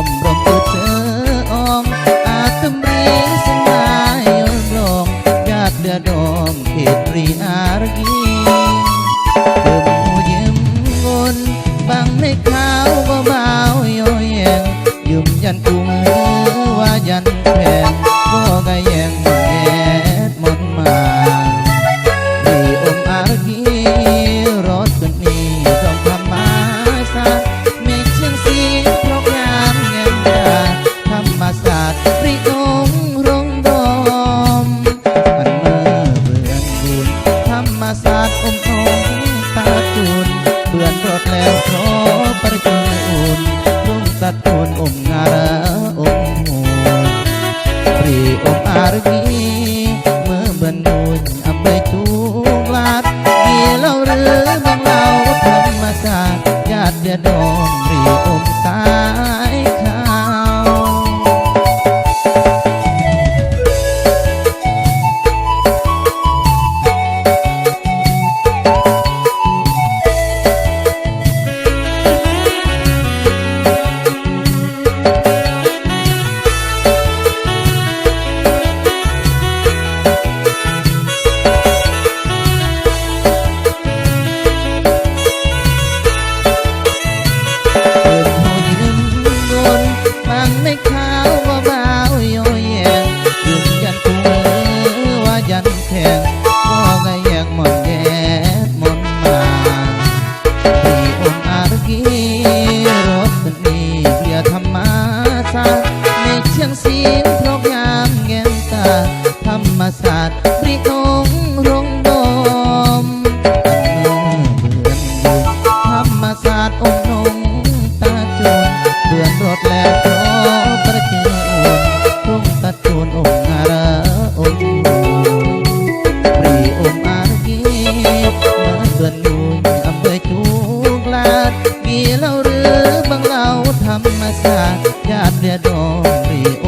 มรมตุเจอองอาตุมรีสมายนรองญาติเดือดอมเขตปรีอารกีเติมหูยิ้มงนบังในขาวเบาๆย่อยแยงยุ่มยันกุ้งหรือว่ายันแพงก็กะแยงหมดแอดหมดมาดีอมอารกีรถกันนี้ต้องทำมาซาไม่เชียงสีเพราะงามเงินดาธรรมศาสตร์ริองรงดอมอันเมื่อเบื่อนบุญธรรมศาสตร์อมตาจูนเบื่อนรถแล้วขอประจุอุ่นรุ่งตัดโอนอมงาระอมหูปรีอมอารกีเมื่อเบื่อนบุญอำไปทุกลาดเกี่ยวหรือบางเราธรรมศาสตร์ญาติเดือดอมรีอมสายขาว เล่าหรือบางเล่าธรรมศาสตร์ญาติเรียดอมรีโอ